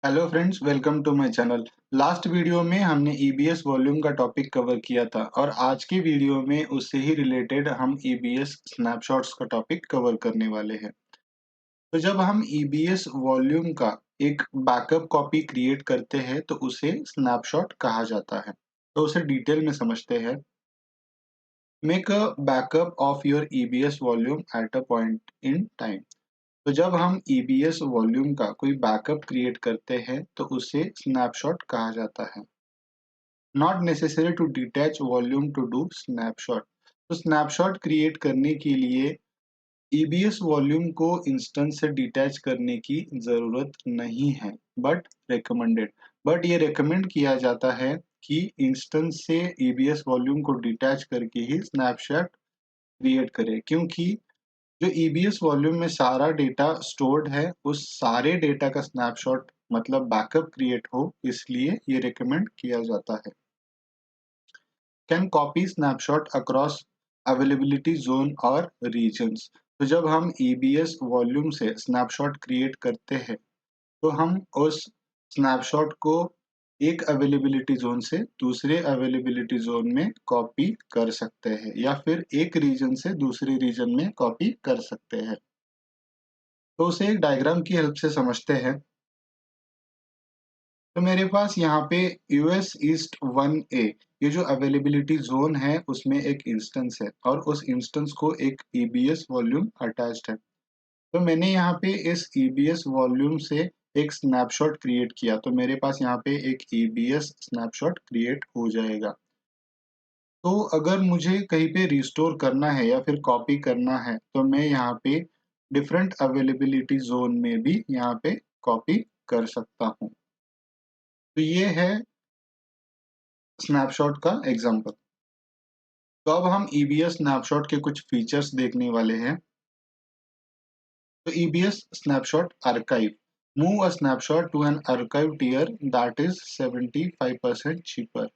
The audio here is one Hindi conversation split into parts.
Hello friends, welcome to my channel. Last video में हमने ईबीएस वॉल्यूम का टॉपिक कवर किया था और आज की वीडियो में उससे ही रिलेटेड हम ईबीएस स्नैपशॉट्स का टॉपिक कवर करने वाले हैं। तो जब हम ईबीएस वॉल्यूम का एक बैकअप कॉपी क्रिएट करते हैं तो उसे स्नैपशॉट कहा जाता है। तो उसे डिटेल में समझते हैं। Make a backup of your EBS volume at a point in time. तो जब हम ईबीएस वॉल्यूम का कोई बैकअप क्रिएट करते हैं तो उसे स्नैपशॉट कहा जाता है। Not necessary to detach volume to do snapshot. तो स्नैपशॉट क्रिएट करने के लिए ईबीएस वॉल्यूम को इंस्टेंस से डिटैच करने की जरूरत नहीं है, बट रिकमेंडेड। बट ये रिकमेंड किया जाता है कि इंस्टेंस से ईबीएस वॉल्यूम को डिटैच करके ही स्नैपशॉट क्रिएट करें, क्योंकि जो ईबीएस वॉल्यूम में सारा डेटा स्टोर्ड है उस सारे डेटा का स्नैपशॉट मतलब बैकअप क्रिएट हो, इसलिए ये रिकमेंड किया जाता है। Can copy snapshot across availability zone और रीजन्स। तो जब हम ईबीएस वॉल्यूम से स्नैपशॉट क्रिएट करते हैं तो हम उस स्नैपशॉट को एक अवेलेबिलिटी जोन से दूसरे अवेलेबिलिटी जोन में कॉपी कर सकते हैं या फिर एक रीजन से दूसरे रीजन में कॉपी कर सकते हैं। तो उसे एक डायग्राम की हेल्प से समझते हैं। तो मेरे पास यहाँ पे यूएस ईस्ट 1A, ये जो अवेलेबिलिटी जोन है उसमें एक इंस्टेंस है और उस इंस्टेंस को एक ईबीएस वॉल्यूम अटैच्ड है। तो मैंने यहाँ पे इस ईबीएस वॉल्यूम से एक स्नैपशॉट क्रिएट किया, तो मेरे पास यहाँ पे एक ईबीएस स्नैपशॉट क्रिएट हो जाएगा। तो अगर मुझे कहीं पे रिस्टोर करना है या फिर कॉपी करना है तो मैं यहाँ पे डिफरेंट अवेलेबिलिटी जोन में भी यहाँ पे कॉपी कर सकता हूँ। तो ये है स्नैपशॉट का एग्जांपल। तो अब हम ईबीएस स्नैपशॉट के कुछ फीचर्स देखने वाले हैं। तो EBS snapshot archive, move a snapshot to an archive tier that is 75% cheaper.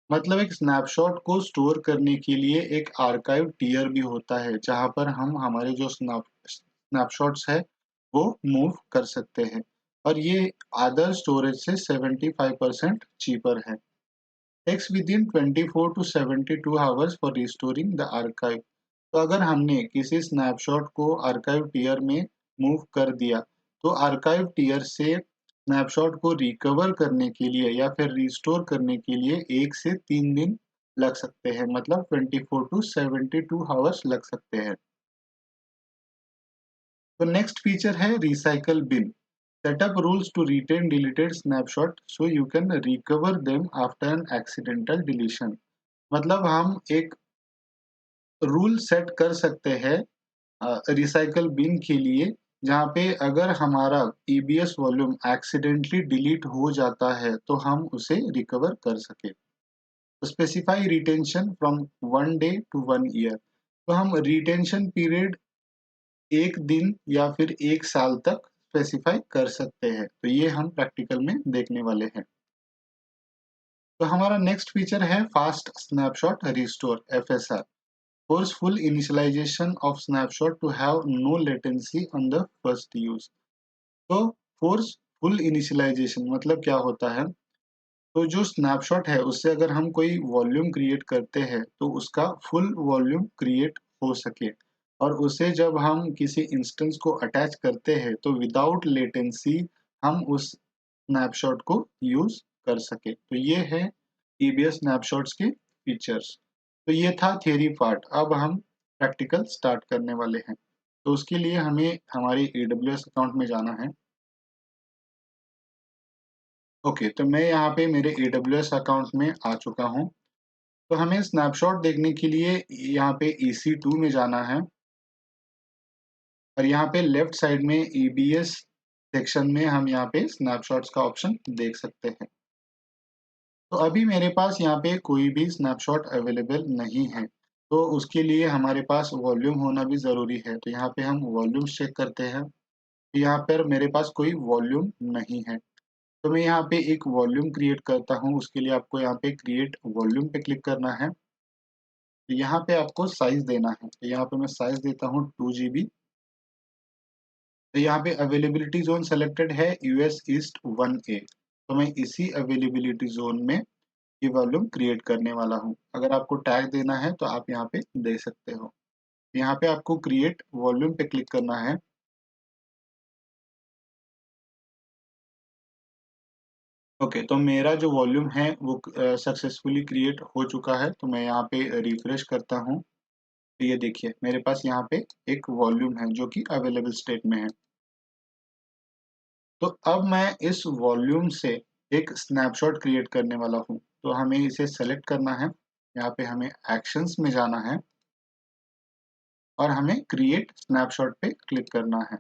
मतलब एक स्नैपशॉट को स्टोर करने के लिए एक आर्काइव टियर भी होता है जहां पर हम हमारे जो स्नैपशॉट्स है वो मूव कर सकते हैं और ये अदर स्टोरेज से 75% चीपर है। Takes within 24 to 72 hours for restoring the archive. तो अगर हमने किसी स्नैपशॉट को आर्काइव टियर में मूव कर दिया तो आर्काइव टियर से स्नैपशॉट को रिकवर करने के लिए या फिर रिस्टोर करने के लिए 1 से 3 दिन लग सकते हैं, मतलब 24 to 72 आवर्स लग सकते हैं। तो नेक्स्ट फीचर है recycle bin. Setup rules to retain deleted snapshot so you can recover them after an accidental deletion. मतलब हम एक रूल सेट कर सकते हैं रिसाइकल बिन के लिए, जहाँ पे अगर हमारा ईबीएस वॉल्यूम एक्सीडेंटली डिलीट हो जाता है तो हम उसे रिकवर कर सके। Specify retention from 1 day to 1 year. तो हम रिटेंशन पीरियड 1 दिन या फिर 1 साल तक स्पेसिफाई कर सकते हैं। तो ये हम प्रैक्टिकल में देखने वाले हैं। तो हमारा नेक्स्ट फीचर है fast snapshot restore FSR, forceful initialization of snapshot to have no latency on the first use। तो forceful initialization मतलब क्या होता है? तो जो स्नैपशॉट है उससे अगर हम कोई वॉल्यूम क्रिएट करते हैं तो उसका फुल वॉल्यूम क्रिएट हो सके और उसे जब हम किसी इंस्टेंस को अटैच करते हैं तो विदाउट लेटेंसी हम उस स्नैपशॉट को यूज कर सके। तो ये है ईबीएस स्नैपशॉट्स के फीचर्स। तो ये था थियरी पार्ट। अब हम प्रैक्टिकल स्टार्ट करने वाले हैं। तो उसके लिए हमें हमारी AWS अकाउंट में जाना है। ओके, तो मैं यहाँ पे मेरे AWS अकाउंट में आ चुका हूँ। तो हमें स्नैपशॉट देखने के लिए यहाँ पे EC2 में जाना है और यहाँ पे लेफ्ट साइड में EBS सेक्शन में हम यहाँ पे स्नैपशॉट्स का ऑप्शन देख सकते हैं। तो अभी मेरे पास यहाँ पे कोई भी स्नैपशॉट अवेलेबल नहीं है, तो उसके लिए हमारे पास वॉल्यूम होना भी ज़रूरी है। तो यहाँ पे हम वॉल्यूम चेक करते हैं। तो यहाँ पर मेरे पास कोई वॉल्यूम नहीं है, तो मैं यहाँ पे एक वॉल्यूम क्रिएट करता हूँ। उसके लिए आपको यहाँ पे क्रिएट वॉल्यूम पे क्लिक करना है। तो यहाँ पे आपको साइज देना है। तो यहाँ पे मैं साइज देता हूँ 2 GB। तो यहाँ पे अवेलेबिलिटी जोन सेलेक्टेड है यूएस ईस्ट 1A, तो मैं इसी अवेलेबिलिटी जोन में ये वॉल्यूम क्रिएट करने वाला हूँ। अगर आपको टैग देना है तो आप यहाँ पे दे सकते हो। यहाँ पे आपको क्रिएट वॉल्यूम पे क्लिक करना है। ओके, तो मेरा जो वॉल्यूम है वो सक्सेसफुली क्रिएट हो चुका है, तो मैं यहाँ पे रिफ्रेश करता हूँ। तो ये देखिए मेरे पास यहाँ पे एक वॉल्यूम है जो कि अवेलेबल स्टेट में है। तो अब मैं इस वॉल्यूम से एक स्नैपशॉट क्रिएट करने वाला हूँ। तो हमें इसे सेलेक्ट करना है, यहाँ पे हमें एक्शंस में जाना है और हमें क्रिएट स्नैपशॉट पे क्लिक करना है।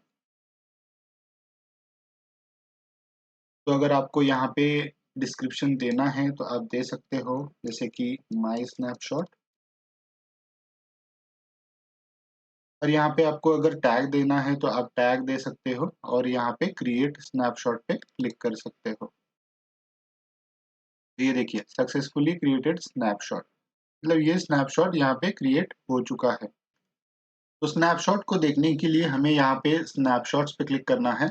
तो अगर आपको यहाँ पे डिस्क्रिप्शन देना है तो आप दे सकते हो, जैसे कि माई स्नैपशॉट। और यहाँ पे आपको अगर टैग देना है तो आप टैग दे सकते हो और यहाँ पे क्रिएट स्नैपशॉट पे क्लिक कर सकते हो। ये देखिए सक्सेसफुली क्रिएटेड स्नैपशॉट, मतलब ये स्नैपशॉट यहाँ पे क्रिएट हो चुका है। तो स्नैपशॉट को देखने के लिए हमें यहाँ पे स्नैपशॉट्स पे क्लिक करना है।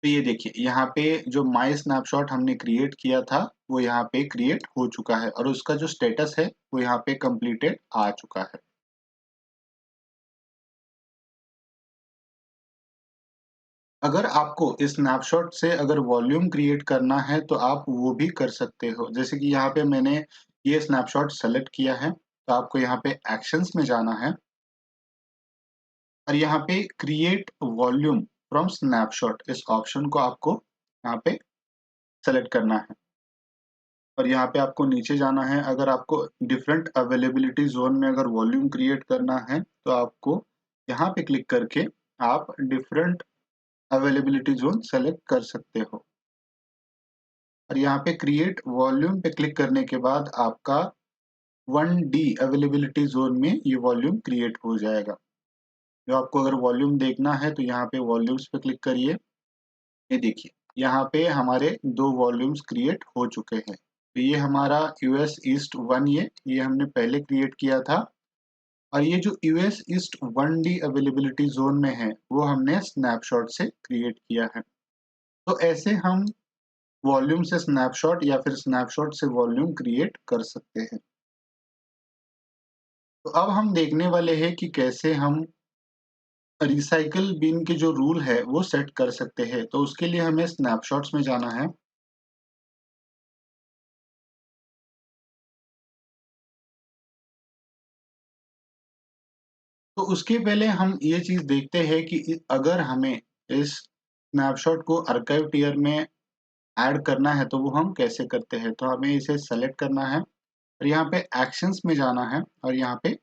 तो ये देखिए यहाँ पे जो माई स्नैपशॉट हमने क्रिएट किया था वो यहाँ पे क्रिएट हो चुका है और उसका जो स्टेटस है वो यहाँ पे कंप्लीटेड आ चुका है। अगर आपको इस स्नैपशॉट से अगर वॉल्यूम क्रिएट करना है तो आप वो भी कर सकते हो। जैसे कि यहाँ पे मैंने ये स्नैपशॉट सेलेक्ट किया है, तो आपको यहाँ पे एक्शंस में जाना है और यहाँ पे क्रिएट वॉल्यूम फ्रॉम स्नैपशॉट इस ऑप्शन को आपको यहाँ पे सेलेक्ट करना है और यहाँ पे आपको नीचे जाना है। अगर आपको डिफरेंट अवेलेबिलिटी जोन में अगर वॉल्यूम क्रिएट करना है तो आपको यहाँ पे क्लिक करके आप डिफरेंट अवेलेबिलिटी जोन सेलेक्ट कर सकते हो और यहाँ पे क्रिएट वॉल्यूम पे क्लिक करने के बाद आपका 1D अवेलेबिलिटी जोन में ये वॉल्यूम क्रिएट हो जाएगा। जो आपको अगर वॉल्यूम देखना है तो यहाँ पे वॉल्यूम्स पे क्लिक करिए। ये देखिए यहाँ पे हमारे दो वॉल्यूम्स क्रिएट हो चुके हैं। तो ये हमारा यूएस ईस्ट 1A ये हमने पहले क्रिएट किया था और ये जो US east 1D availability zone में है वो हमने स्नैपशॉट से क्रिएट किया है। तो ऐसे हम वॉल्यूम से स्नैपशॉट या फिर स्नैपशॉट से वॉल्यूम क्रिएट कर सकते हैं। तो अब हम देखने वाले हैं कि कैसे हम रिसाइकल बिन के जो रूल है वो सेट कर सकते हैं। तो उसके लिए हमें स्नैपशॉट्स में जाना है। तो उसके पहले हम ये चीज देखते हैं कि अगर हमें इस स्नैपशॉट को आर्काइव टियर में ऐड करना है तो वो हम कैसे करते हैं। तो हमें इसे सेलेक्ट करना है और यहाँ पे एक्शंस में जाना है और यहाँ पे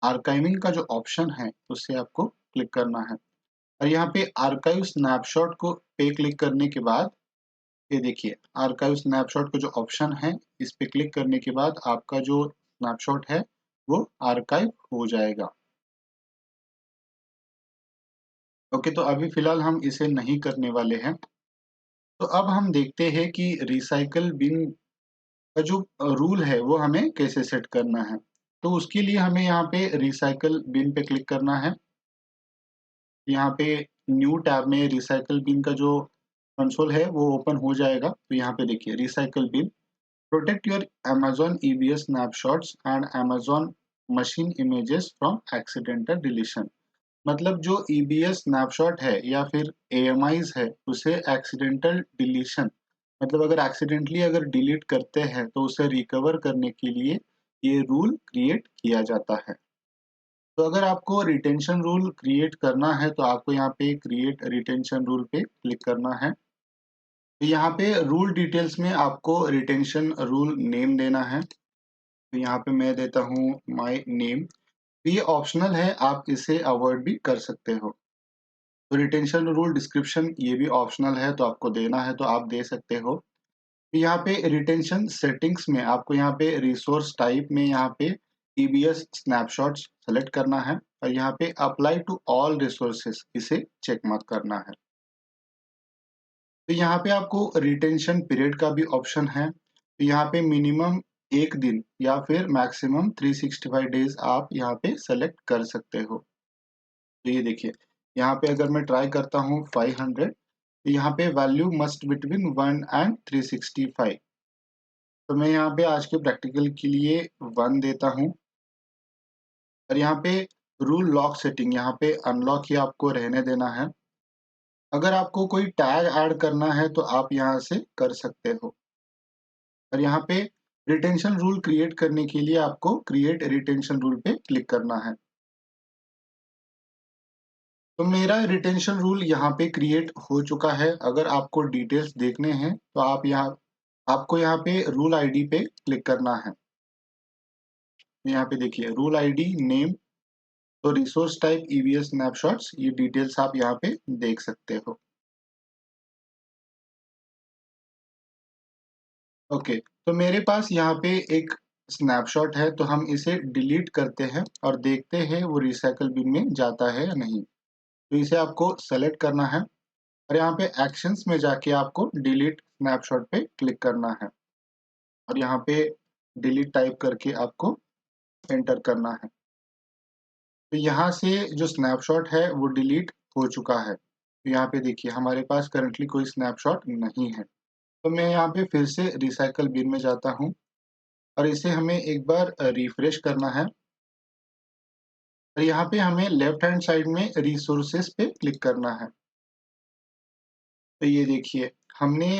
आर्काइविंग का जो ऑप्शन है उससे आपको क्लिक करना है और यहाँ पे आर्काइव स्नैपशॉट को पे क्लिक करने के बाद ये देखिए आर्काइव स्नैपशॉट का जो ऑप्शन है इस पे क्लिक करने के बाद आपका जो स्नैपशॉट है वो आर्काइव हो जाएगा। ओके, तो अभी फिलहाल हम इसे नहीं करने वाले हैं। तो अब हम देखते हैं कि रिसाइकल बिन का जो रूल है वो हमें कैसे सेट करना है। तो उसके लिए हमें यहाँ पे रिसाइकल बिन पे क्लिक करना है। यहाँ पे न्यू टैब में रिसाइकल बिन का जो कंसोल है वो ओपन हो जाएगा। तो यहाँ पे देखिए recycle bin protect your Amazon EBS snapshots and Amazon machine images from accidental deletion। मतलब जो EBS स्नैपशॉट है या फिर AMIs है उसे एक्सीडेंटल डिलीशन, मतलब अगर एक्सीडेंटली अगर डिलीट करते हैं तो उसे रिकवर करने के लिए ये रूल क्रिएट किया जाता है। तो अगर आपको रिटेंशन रूल क्रिएट करना है तो आपको यहाँ पे क्रिएट रिटेंशन रूल पे क्लिक करना है। तो यहाँ पे रूल डिटेल्स में आपको रिटेंशन रूल नेम देना है। तो यहाँ पे मैं देता हूँ माय नेम। ये ऑप्शनल है, आप इसे अवॉइड भी कर सकते हो। तो रिटेंशन रूल डिस्क्रिप्शन ये भी ऑप्शनल है, तो आपको देना है तो आप दे सकते हो। यहाँ पे रिटेंशन सेटिंग्स में आपको यहाँ पे रिसोर्स टाइप में यहाँ पे ईबीएस स्नैपशॉट्स सेलेक्ट करना है और यहाँ पे अप्लाई टू ऑल रिसोर्सेस इसे चेक मार्क करना है। तो यहाँ पे आपको रिटेंशन पीरियड का भी ऑप्शन है। तो यहाँ पे मिनिमम एक दिन या फिर मैक्सिमम 365 डेज आप यहाँ पे सेलेक्ट कर सकते हो। तो ये देखिए यहाँ पे अगर मैं ट्राई करता हूँ 500, तो यहाँ पे वैल्यू मस्ट बिटवीन 1 एंड 365। तो मैं यहाँ पे आज के प्रैक्टिकल के लिए 1 देता हूँ और यहाँ पे रूल लॉक सेटिंग, यहाँ पे अनलॉक ही आपको रहने देना है। अगर आपको कोई टैग ऐड करना है तो आप यहाँ से कर सकते हो। और यहाँ पे रिटेंशन रूल क्रिएट करने के लिए आपको क्रिएट रिटेंशन रूल पे क्लिक करना है। तो मेरा रिटेंशन रूल यहाँ पे क्रिएट हो चुका है। अगर आपको डिटेल्स देखने हैं तो आपको यहाँ पे रूल आईडी पे क्लिक करना है। यहाँ पे देखिए रूल आईडी नेम, तो रिसोर्स टाइप ईवीएस स्नैपशॉट्स, ये डिटेल्स आप यहाँ पे देख सकते हो। ओके, तो मेरे पास यहाँ पे एक स्नैपशॉट है, तो हम इसे डिलीट करते हैं और देखते हैं वो रिसाइकल बिन में जाता है या नहीं। तो इसे आपको सेलेक्ट करना है और यहाँ पे एक्शंस में जाके आपको डिलीट स्नैपशॉट पे क्लिक करना है और यहाँ पे डिलीट टाइप करके आपको एंटर करना है। तो यहाँ से जो स्नैपशॉट है वो डिलीट हो चुका है। तो यहाँ पे देखिए हमारे पास करंटली कोई स्नैपशॉट नहीं है। तो मैं यहाँ पे फिर से रिसाइकल बिन में जाता हूँ और इसे हमें एक बार रिफ्रेश करना है और यहाँ पे हमें लेफ्ट हैंड साइड में रिसोर्सेस पे क्लिक करना है। तो ये देखिए हमने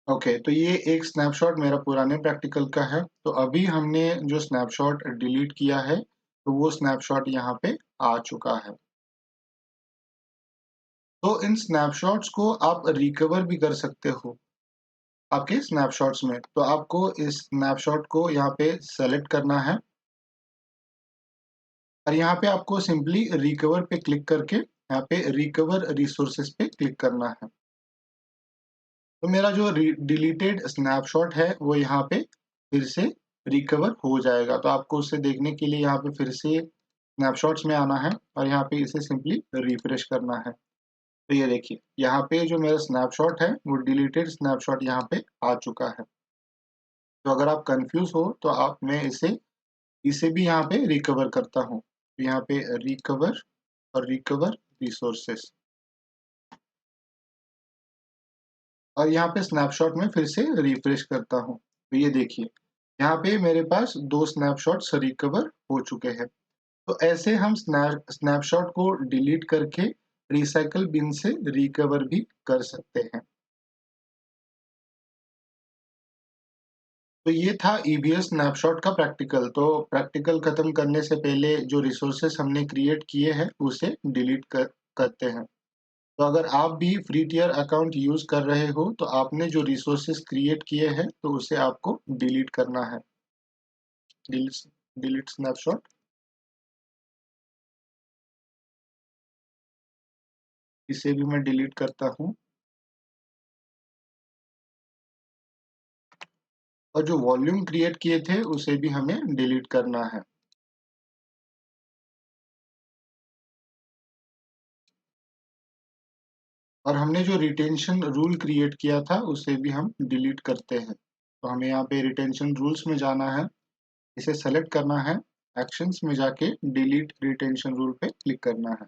ओके, तो ये एक स्नैपशॉट मेरा पुराने प्रैक्टिकल का है। तो अभी हमने जो स्नैपशॉट डिलीट किया है तो वो स्नैपशॉट यहाँ पे आ चुका है। तो इन स्नैपशॉट्स को आप रिकवर भी कर सकते हो आपके स्नैपशॉट्स में। तो आपको इस स्नैपशॉट को यहाँ पे सेलेक्ट करना है और यहाँ पे आपको सिंपली रिकवर पे क्लिक करके यहाँ पे रिकवर रिसोर्सेस पे क्लिक करना है। तो मेरा जो डिलीटेड स्नैपशॉट है वो यहाँ पे फिर से रिकवर हो जाएगा। तो आपको उसे देखने के लिए यहाँ पे फिर से स्नैपशॉट्स में आना है और यहाँ पे इसे सिंपली रिफ्रेश करना है। तो ये देखिए यहाँ पे जो मेरा स्नैपशॉट है वो डिलीटेड स्नैपशॉट यहाँ पे आ चुका है। तो अगर आप कंफ्यूज हो तो आप मैं इसे इसे भी यहाँ पे रिकवर करता हूँ। तो यहाँ पे रिकवर और रिकवर रिसोर्सेस और यहाँ पे स्नैपशॉट में फिर से रिफ्रेश करता हूँ। तो ये देखिए यहाँ पे मेरे पास 2 स्नैपशॉट्स रिकवर हो चुके हैं। तो ऐसे हम स्नैपशॉट को डिलीट करके रिसाइकल बिन से रिकवर भी कर सकते हैं। तो ये था ईबीएस स्नैपशॉट का प्रैक्टिकल। तो प्रैक्टिकल खत्म करने से पहले जो रिसोर्सेस हमने क्रिएट किए हैं उसे डिलीट करते हैं। तो अगर आप भी फ्री टियर अकाउंट यूज कर रहे हो तो आपने जो रिसोर्सेस क्रिएट किए हैं तो उसे आपको डिलीट करना है। डिलीट डिलीट स्नैपशॉट, इसे भी मैं डिलीट करता हूँ और जो वॉल्यूम क्रिएट किए थे उसे भी हमें डिलीट करना है। और हमने जो रिटेंशन रूल क्रिएट किया था उसे भी हम डिलीट करते हैं। तो हमें यहाँ पे रिटेंशन रूल्स में जाना है, इसे सेलेक्ट करना है, एक्शंस में जाके डिलीट रिटेंशन रूल पे क्लिक करना है।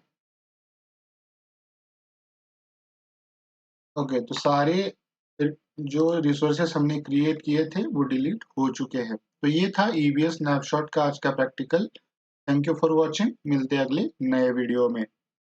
ओके, तो सारे जो रिसोर्सेस हमने क्रिएट किए थे वो डिलीट हो चुके हैं। तो ये था ईबीएस स्नैपशॉट का आज का practical. Thank you for watching. मिलते हैं अगले नए वीडियो में।